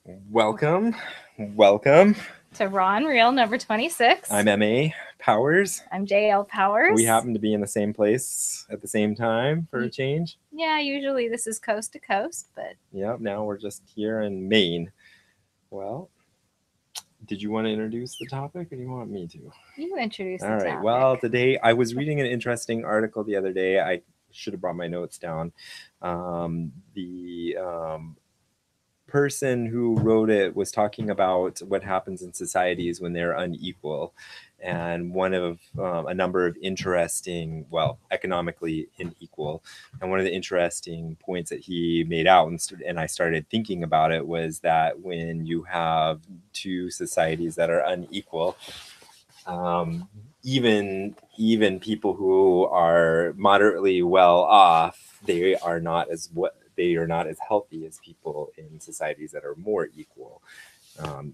Welcome to Raw and Real number 26. I'm MA Powers. I'm JL Powers. We happen to be in the same place at the same time for a change. Yeah, usually this is coast to coast, but Yep, now we're just here in Maine. Well, did you want to introduce the topic or do you want me to? You introduce the All right. topic. Well, today I was reading an interesting article the other day. I should have brought my notes down. The person who wrote it was talking about what happens in societies when they're unequal, and one of a number of interesting, well, economically unequal, and one of the interesting points that he made out, and I started thinking about it, was that when you have two societies that are unequal, even people who are moderately well off, they are not as healthy as people in societies that are more equal,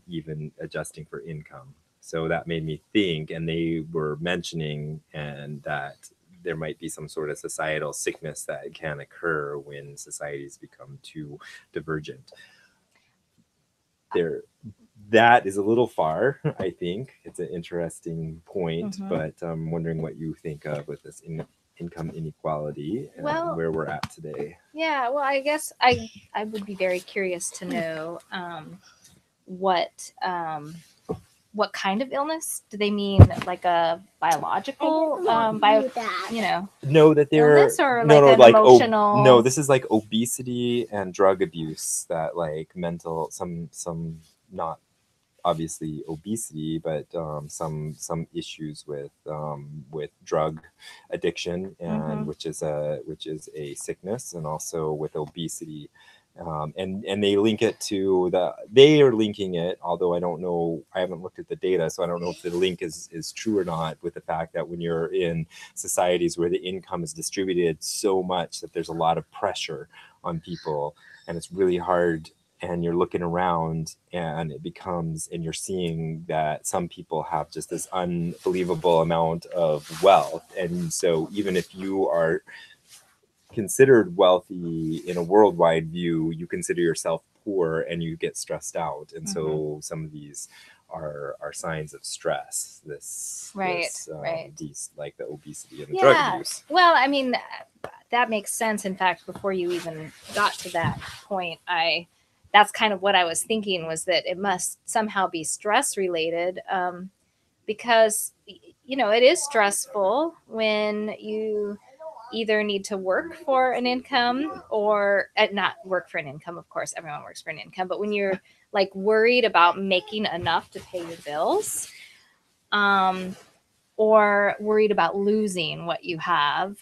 even adjusting for income. So that made me think, and they were mentioning, and that there might be some sort of societal sickness that can occur when societies become too divergent. That is a little far, I think. It's an interesting point, but I'm wondering what you think of with this income inequality and where we're at today. Yeah, well, I guess I would be very curious to know what kind of illness do they mean, like a biological no, that they're illness, or no, like no, an like emotional no, this is like obesity and drug abuse, that like mental, some not obviously obesity, but some issues with drug addiction, and which is a sickness, and also with obesity. And they link it to they are linking it, although I don't know, I haven't looked at the data, so I don't know if the link is true or not, with the fact that when you're in societies where the income is distributed so much that there's a lot of pressure on people, and it's really hard, and you're looking around and you're seeing that some people have just this unbelievable amount of wealth. And so even if you are considered wealthy in a worldwide view, you consider yourself poor and you get stressed out. And so some of these are signs of stress. These, like the obesity and the drug abuse. Well, I mean, that makes sense. In fact, before you even got to that point, that's kind of what I was thinking, was that it must somehow be stress related, because it is stressful when you either need to work for an income, or not work for an income. Of course, everyone works for an income, but when you're like worried about making enough to pay your bills, or worried about losing what you have,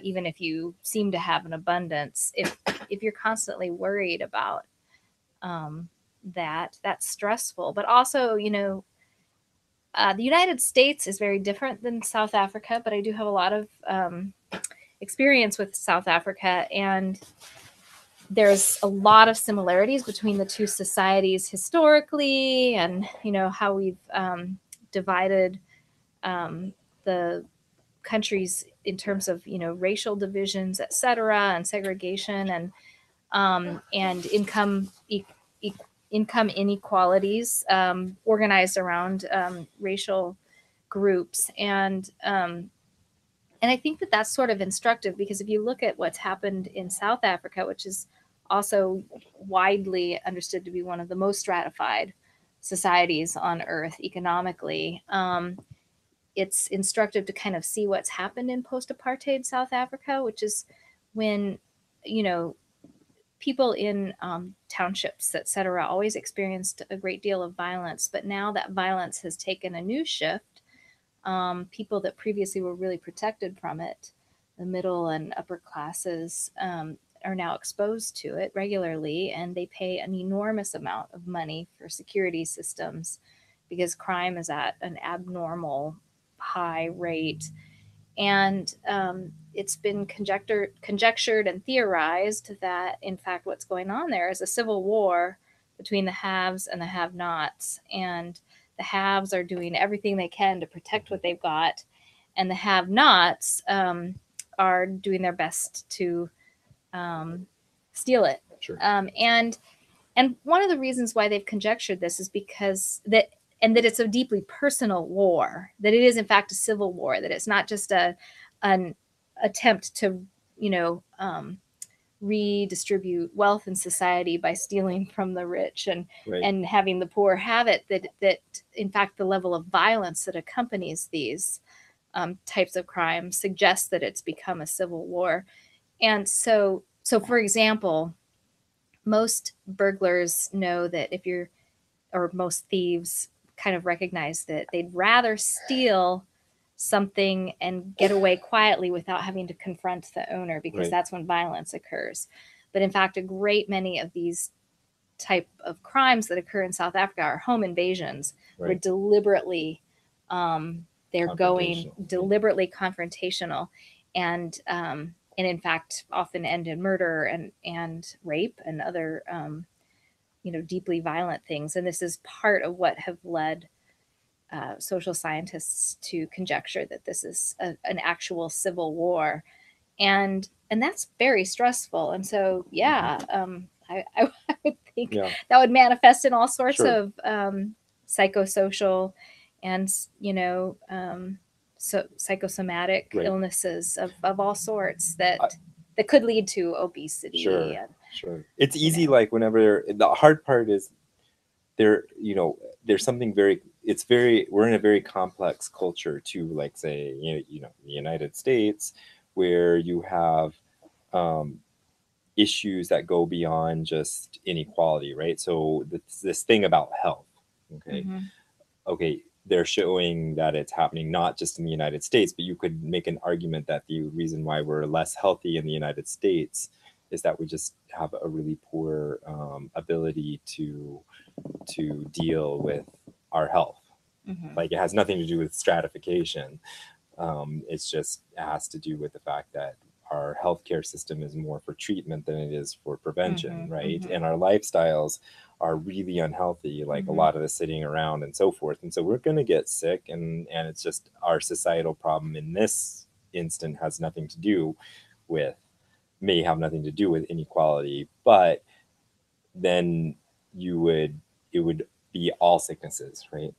even if you seem to have an abundance, if you're constantly worried about that's stressful. But also, the United States is very different than South Africa, but I do have a lot of experience with South Africa, and there's a lot of similarities between the two societies historically, and how we've divided the countries in terms of racial divisions, etc., and segregation, and income inequalities, organized around racial groups. And I think that that's sort of instructive, because if you look at what's happened in South Africa, which is also widely understood to be one of the most stratified societies on earth economically, it's instructive to kind of see what's happened in post-apartheid South Africa, which is when, people in townships, etc., always experienced a great deal of violence. But now that violence has taken a new shift. People that previously were really protected from it, the middle and upper classes, are now exposed to it regularly, and they pay an enormous amount of money for security systems, because crime is at an abnormal high rate. And it's been conjectured and theorized that, in fact, what's going on there is a civil war between the haves and the have-nots. And the haves are doing everything they can to protect what they've got, and the have-nots are doing their best to steal it. Sure. And And one of the reasons why they've conjectured this is because that it's a deeply personal war, that it is in fact a civil war, that it's not just an attempt to, you know, redistribute wealth in society by stealing from the rich and having the poor have it, that in fact the level of violence that accompanies these types of crimes suggests that it's become a civil war. And so for example, most burglars know that if you're, or most thieves kind of recognize that they'd rather steal something and get away quietly without having to confront the owner, because that's when violence occurs. But in fact, a great many of these type of crimes that occur in South Africa are home invasions, where deliberately they're going deliberately confrontational, and in fact often end in murder and rape and other deeply violent things. And this is part of what have led social scientists to conjecture that this is an actual civil war, and that's very stressful. And so I would think that would manifest in all sorts of psychosocial and so psychosomatic illnesses of all sorts that could lead to obesity. It's easy, like whenever the hard part is there, there's something we're in a very complex culture too, like say, the United States, where you have issues that go beyond just inequality, right? So this thing about health, okay, they're showing that it's happening not just in the United States, but you could make an argument that the reason why we're less healthy in the United States is that we just have a really poor ability to deal with our health. Like, it has nothing to do with stratification. It's just, it has to do with the fact that our healthcare system is more for treatment than it is for prevention, right? And our lifestyles are really unhealthy, like a lot of the sitting around and so forth. And so we're going to get sick, and it's just our societal problem in this instant has nothing to do with, may have nothing to do with inequality, but then it would be all sicknesses, right?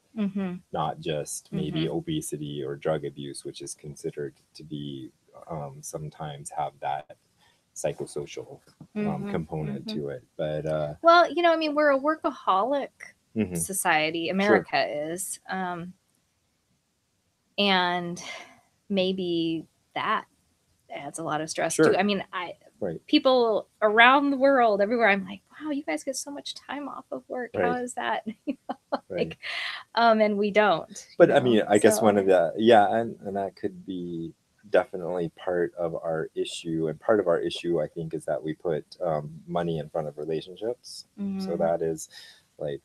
Not just maybe obesity or drug abuse, which is considered to be sometimes have that psychosocial component to it. But well, I mean, we're a workaholic society. America is, and maybe that adds a lot of stress too. I mean, people around the world, everywhere, I'm like, wow, you guys get so much time off of work. How is that? Like, and we don't. But I mean, I guess one of the and that could be definitely part of our issue. And part of our issue, I think, is that we put money in front of relationships. So that is like,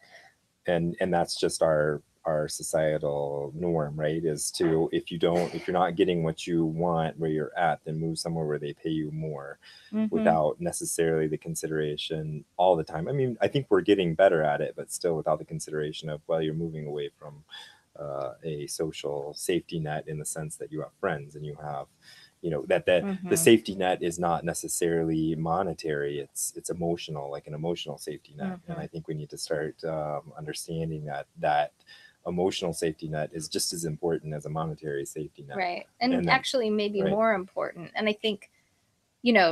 and that's just our societal norm, right? Is to, if you're not getting what you want where you're at, then move somewhere where they pay you more, without necessarily the consideration all the time. I mean, I think we're getting better at it, but still without the consideration of, well, you're moving away from a social safety net, in the sense that you have friends and you have, that the safety net is not necessarily monetary, it's emotional, like an emotional safety net. And I think we need to start understanding that emotional safety net is just as important as a monetary safety net, right? And actually maybe more important. And I think,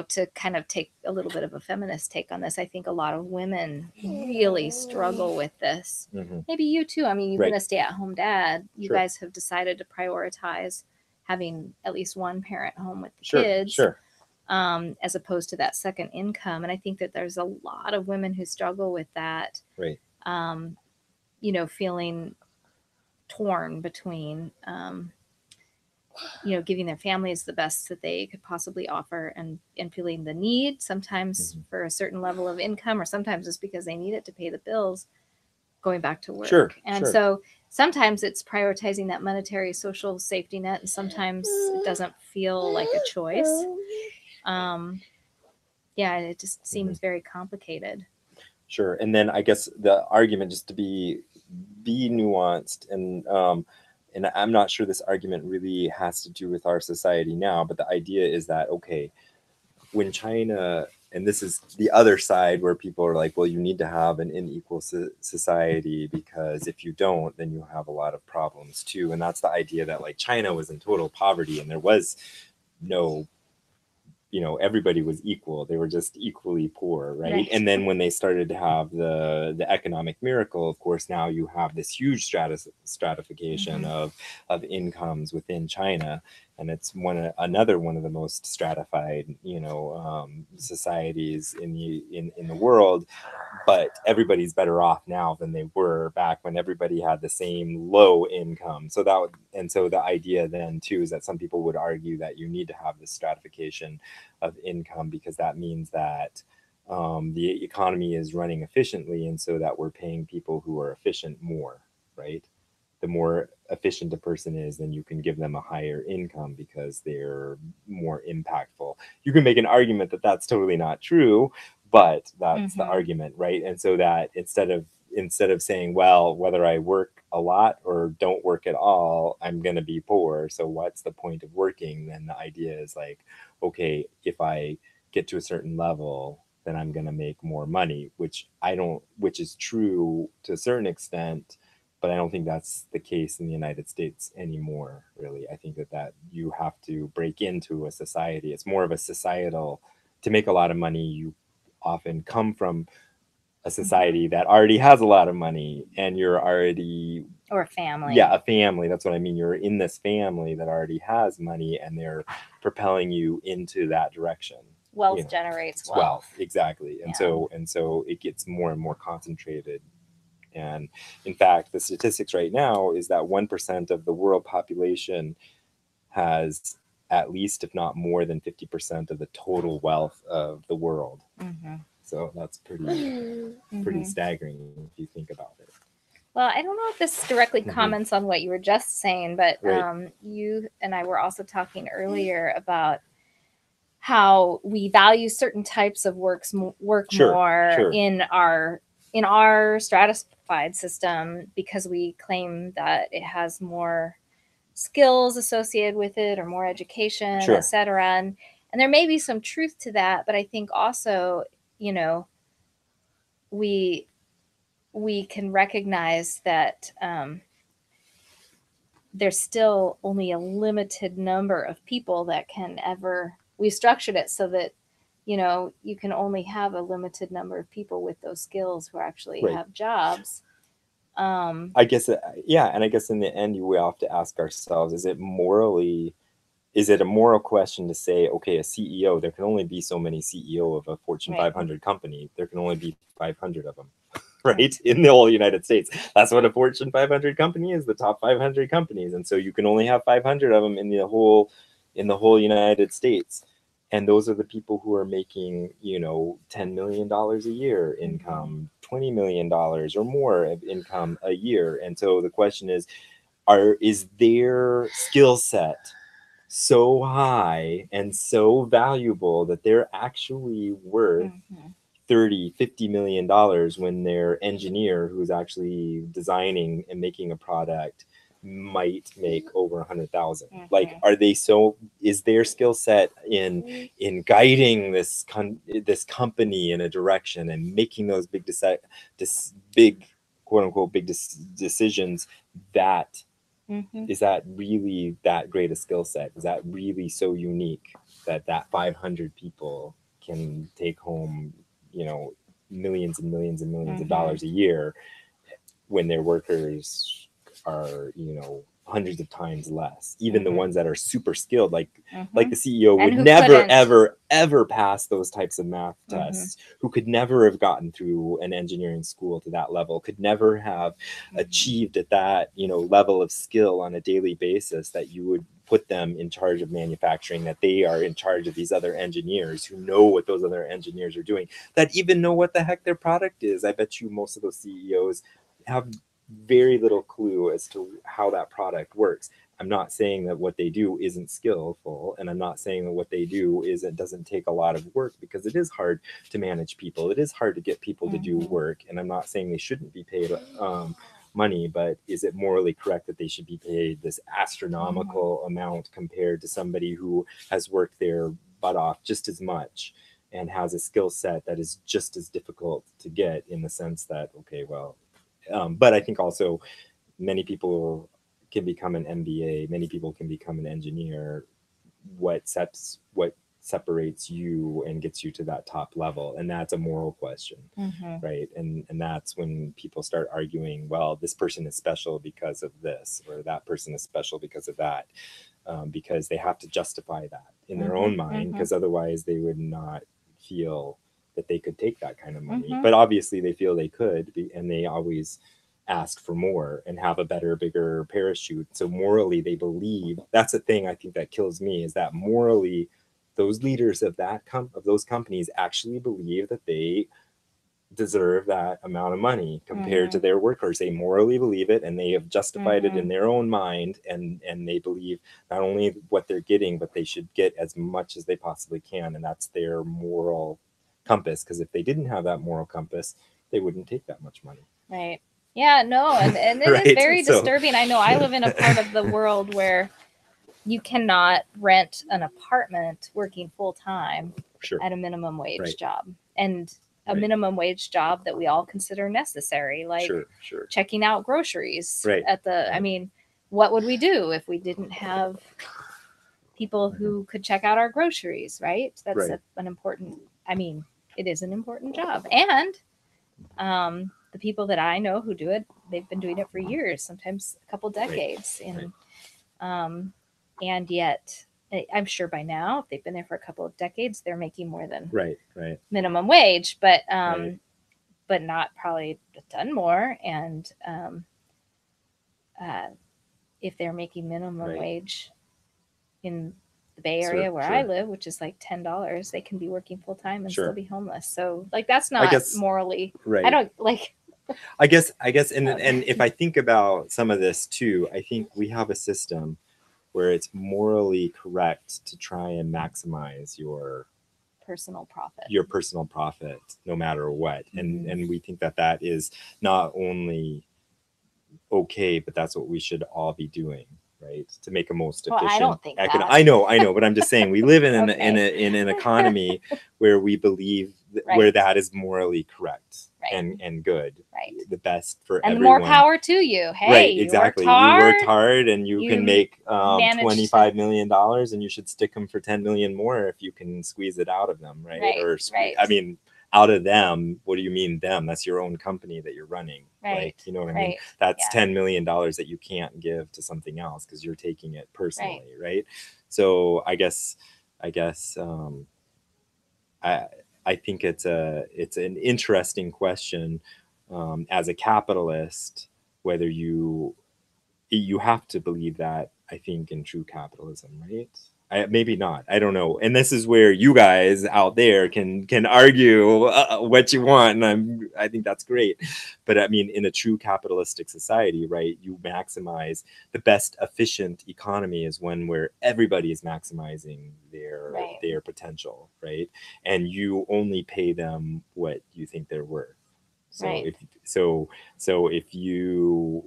to kind of take a little bit of a feminist take on this, I think a lot of women really struggle with this. Maybe you too. I mean, you've been a stay-at-home dad. You guys have decided to prioritize having at least one parent home with the kids, as opposed to that second income. And I think that there's a lot of women who struggle with that, feeling torn between giving their families the best that they could possibly offer, and feeling the need sometimes for a certain level of income, or sometimes it's because they need it to pay the bills going back to work. So sometimes it's prioritizing that monetary social safety net, and sometimes it doesn't feel like a choice. It just seems very complicated. And then I guess the argument, just to be nuanced, and I'm not sure this argument really has to do with our society now, but the idea is that, okay, when China and this is the other side where people are like, well, you need to have an unequal society, because if you don't, then you have a lot of problems too. And that's the idea that like China was in total poverty and there was no, everybody was equal. They were just equally poor, right? And then when they started to have the economic miracle, of course, now you have this huge stratification of incomes within China, and it's another one of the most stratified, societies in the world. But everybody's better off now than they were back when everybody had the same low income. So the idea then too is that some people would argue that you need to have this stratification of income, because that means that the economy is running efficiently, and so that we're paying people who are efficient more, right? The more efficient a person is, then you can give them a higher income because they're more impactful. You can make an argument that that's totally not true, but that's the argument, right? And so that instead of saying, well, whether I work a lot or don't work at all, I'm going to be poor, so what's the point of working? Then the idea is like, okay, if I get to a certain level, then I'm going to make more money, which is true to a certain extent, but I don't think that's the case in the United States anymore, really. I think that you have to break into a society. It's more of a societal, to make a lot of money, you often come from a society that already has a lot of money, and you're already, or a family. Yeah, a family. That's what I mean. You're in this family that already has money, and they're propelling you into that direction. Wealth generates wealth. Exactly. And so it gets more and more concentrated. And in fact, the statistics right now is that 1% of the world population has at least, if not more than 50% of the total wealth of the world. So that's pretty staggering if you think about it. Well, I don't know if this directly comments on what you were just saying, but you and I were also talking earlier about how we value certain types of work more in our stratified system because we claim that it has more skills associated with it or more education, etc. And there may be some truth to that, but I think also, we can recognize that there's still only a limited number of people that can ever. We structured it so that you can only have a limited number of people with those skills who actually have jobs. I guess, and I guess in the end, we have to ask ourselves: is it a moral question to say, okay, a CEO, there can only be so many CEO of a Fortune 500 company. There can only be 500 of them, right? In the whole United States. That's what a Fortune 500 company is, the top 500 companies. And so you can only have 500 of them in the whole United States. And those are the people who are making, $10 million a year income, $20 million or more of income a year. And so the question is their skill set so high and so valuable that they're actually worth $30-50 million when their engineer who's actually designing and making a product might make over 100,000. Like, is their skill set in guiding this company in a direction and making those big quote unquote big decisions, that is that really that great a skill set? Is that really so unique that 500 people can take home, millions and millions and millions of dollars a year, when their workers are, hundreds of times less? Even the ones that are super skilled, like the CEO would never, ever pass those types of math tests, who could never have gotten through an engineering school to that level, could never have achieved at that, level of skill on a daily basis, that you would put them in charge of manufacturing, that they are in charge of these other engineers who know what those other engineers are doing, that even know what the heck their product is. I bet you most of those CEOs have very little clue as to how that product works. I'm not saying that what they do isn't skillful, and I'm not saying that what they do doesn't take a lot of work, because it is hard to manage people. It is hard to get people to do work, and I'm not saying they shouldn't be paid money, but is it morally correct that they should be paid this astronomical amount compared to somebody who has worked their butt off just as much and has a skill set that is just as difficult to get, in the sense that, okay, well, but I think also many people can become an MBA, many people can become an engineer. What separates you and gets you to that top level? And that's a moral question, Mm-hmm. right? And that's when people start arguing, well, this person is special because of this, or that person is special because of that, because they have to justify that in their Mm-hmm. own mind, Mm-hmm. because otherwise they would not feel that they could take that kind of money. Mm-hmm. But obviously they feel they could, and they always ask for more and have a better, bigger parachute. So morally they believe. That's the thing I think that kills me, is that morally those leaders of of those companies actually believe that they deserve that amount of money compared Mm-hmm. to their workers. They morally believe it, and they have justified it Mm-hmm. in their own mind, and they believe not only what they're getting, but they should get as much as they possibly can, and that's their moral compass. Because if they didn't have that moral compass, they wouldn't take that much money. Right. Yeah, no, and it is Right? very So disturbing. I know I live in a part of the world where you cannot rent an apartment working full time sure. at a minimum wage Right. job, and a Right. minimum wage job that we all consider necessary, like Sure. checking out groceries Right. at the. I Right. mean, what would we do if we didn't have people who could check out our groceries? Right. That's Right. an important. I mean, it is an important job, and the people that I know who do it, they've been doing it for years, sometimes a couple decades, and yet I'm sure by now, if they've been there for a couple of decades, they're making more than Right. minimum wage, but Right. but not probably a ton more. And uh, if they're making minimum Right. wage in the Bay Area where I live, which is like $10, they can be working full time and still be homeless. So like that's I not guess morally. right. I don't like. I guess, and if I think about some of this too, I think we have a system where it's morally correct to try and maximize your personal profit, no matter what. Mm-hmm. And we think that that is not only okay, but that's what we should all be doing, right? To make a most efficient. I don't think that. I know, but I'm just saying we live in Okay. in an economy where we believe where that is morally correct, and good, the best for and everyone. And the more power to you. Hey, right, exactly. You worked hard, and you can make $25 million, and you should stick them for 10 million more if you can squeeze it out of them, right? Or I mean, out of them. What do you mean them? That's your own company that you're running, like, you know what I mean? That's $10 million that you can't give to something else because you're taking it personally, right? So I guess I think it's an interesting question, as a capitalist, whether you have to believe that, I think, in true capitalism, right? Maybe not. I don't know. And this is where you guys out there can argue what you want, and I think that's great. But I mean, in a true capitalistic society, right, you maximize the best efficient economy is one where everybody is maximizing their potential, right? And you only pay them what you think they're worth. So if you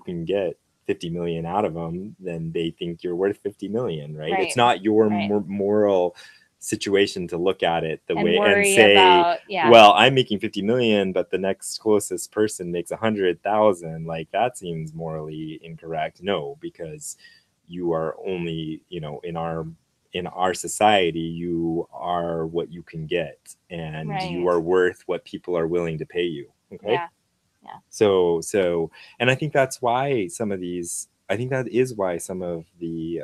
can get 50 million out of them, then they think you're worth 50 million, right? It's not your moral situation to look at it the way and say, well, I'm making 50 million, but the next closest person makes 100,000. Like, that seems morally incorrect. No, because you are only, in our society, you are what you can get, and you are worth what people are willing to pay you. Okay. Yeah. So, and I think that's why some of these, I think that is why some of the,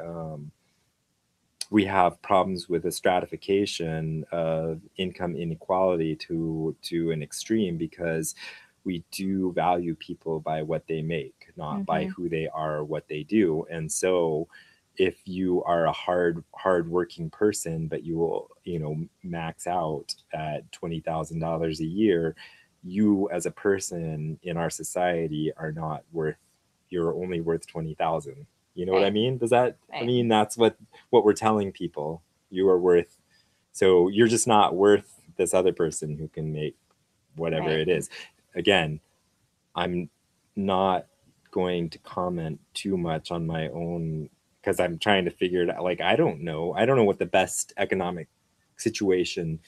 we have problems with the stratification of income inequality to an extreme, because we do value people by what they make, not by who they are or what they do. And so if you are a hard working person, but you will, max out at $20,000 a year, you as a person in our society are not worth, you're only worth 20,000. You know what I mean? Does that, I mean, that's what we're telling people. You are worth, so you're just not worth this other person who can make whatever it is. Again, I'm not going to comment too much on my own, because I'm trying to figure it out. Like, I don't know what the best economic situation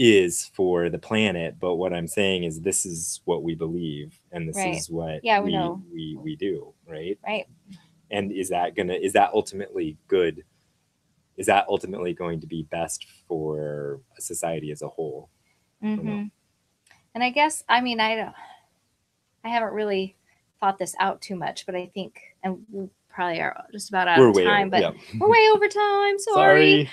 is for the planet, but what I'm saying is this is what we believe, and this Right. is what Yeah, we we know. we do, right? Right. And is that ultimately good? Is that ultimately going to be best for a society as a whole? I don't know. Mm-hmm. And I guess, I mean, I haven't really thought this out too much, but I think, and we probably are just about out We're of way time, over, but yeah. we're way over time. Sorry.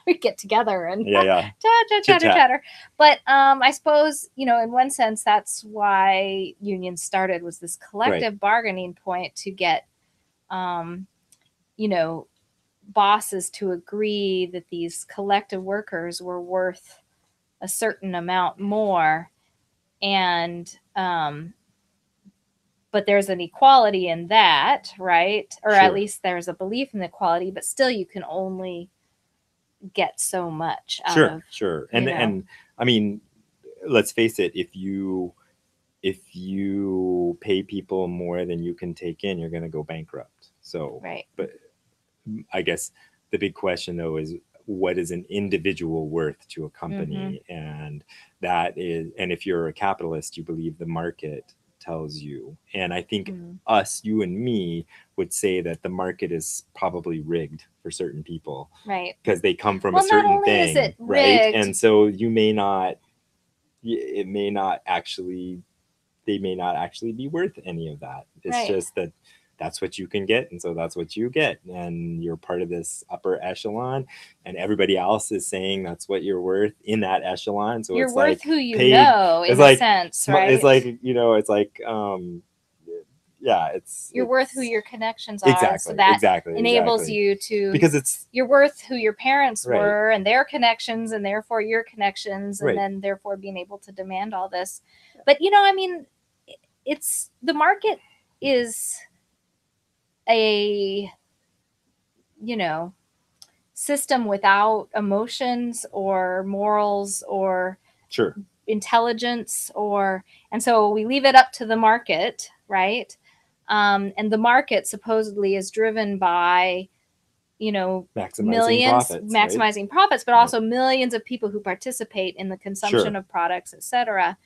We get together and Yeah. chatter. Chit-chat. But I suppose, you know, in one sense, that's why unions started, was this collective bargaining point to get, you know, bosses to agree that these collective workers were worth a certain amount more, and but there's an equality in that, right? Or at least there's a belief in equality, but still you can only get so much out of. Sure. You And know. and I mean, let's face it, if you pay people more than you can take in, you're going to go bankrupt. So, Right. but I guess the big question though is, what is an individual worth to a company? And that is, and if you're a capitalist, you believe the market tells you. And I think us, you and me, would say that the market is probably rigged for certain people, Right. because they come from Well, a certain not only thing, is it right? rigged, And so you may not, it may not actually, they may not actually be worth any of that. It's right. just that that's what you can get, and so that's what you get, and you're part of this upper echelon, and everybody else is saying that's what you're worth in that echelon. So You're it's worth like who you paid, know, in it's a like sense, right? it's like, you know, it's like yeah, you're worth who your connections are. Exactly. So that exactly enables exactly. you to, Because it's, you're worth who your parents Right. were and their connections, and therefore your connections, and Right. then therefore being able to demand all this. But you know, I mean, it's, the market is a, you know, system without emotions or morals or sure, intelligence, or, and so we leave it up to the market, right? And the market supposedly is driven by, you know, maximizing millions, profits, maximizing right? profits, but also millions of people who participate in the consumption Sure. of products, etc.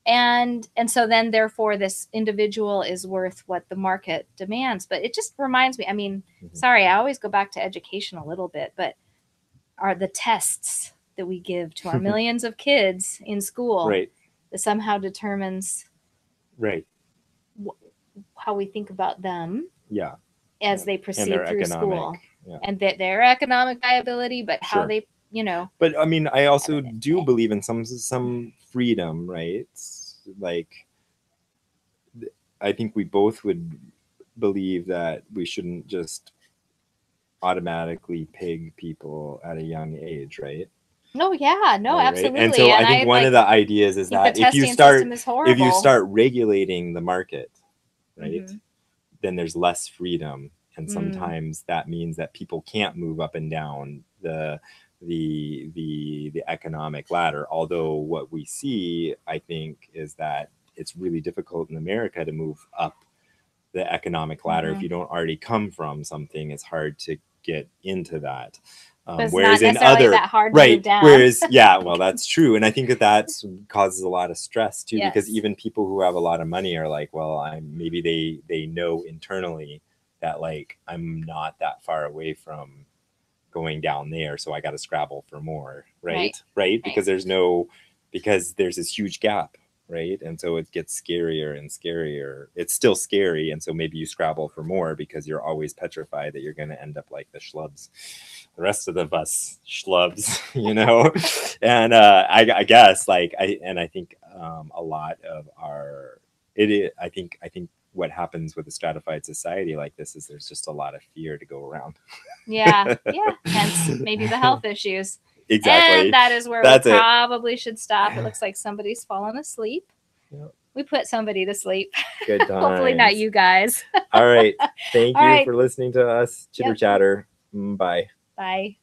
And so then therefore this individual is worth what the market demands. But it just reminds me, I mean, sorry, I always go back to education a little bit, but are the tests that we give to our millions of kids in school, Right. that somehow determines Right. how we think about them, Yeah, as they proceed through school, and that their economic viability, but how they, you know. But I mean, I also do believe in some freedom, right? Like, I think we both would believe that we shouldn't just automatically peg people at a young age, right? No, yeah, no, Right. absolutely. And so I think one of the ideas is that if you start regulating the market, right, then there's less freedom, and sometimes that means that people can't move up and down the economic ladder. Although what we see, I think, is that it's really difficult in America to move up the economic ladder. If you don't already come from something, it's hard to get into that. Whereas in other, that hard right, to move down. Whereas, yeah, well, that's true, and I think that causes a lot of stress too, because even people who have a lot of money are like, well, maybe they know internally that, like, I'm not that far away from going down there, so I got to scrabble for more, right? Because there's this huge gap, right? And so it gets scarier and scarier. It's still scary, and so maybe you scrabble for more because you're always petrified that you're going to end up like the schlubs, the rest of us schlubs, you know. And I guess, like, I think a lot of our I think what happens with a stratified society like this is there's just a lot of fear to go around. Yeah. Hence maybe the health issues. Exactly. And that is where we probably should stop. It looks like somebody's fallen asleep. Yep. We put somebody to sleep. Good times. Hopefully not you guys. All right. Thank you for listening to us chitter chatter. Bye. Bye.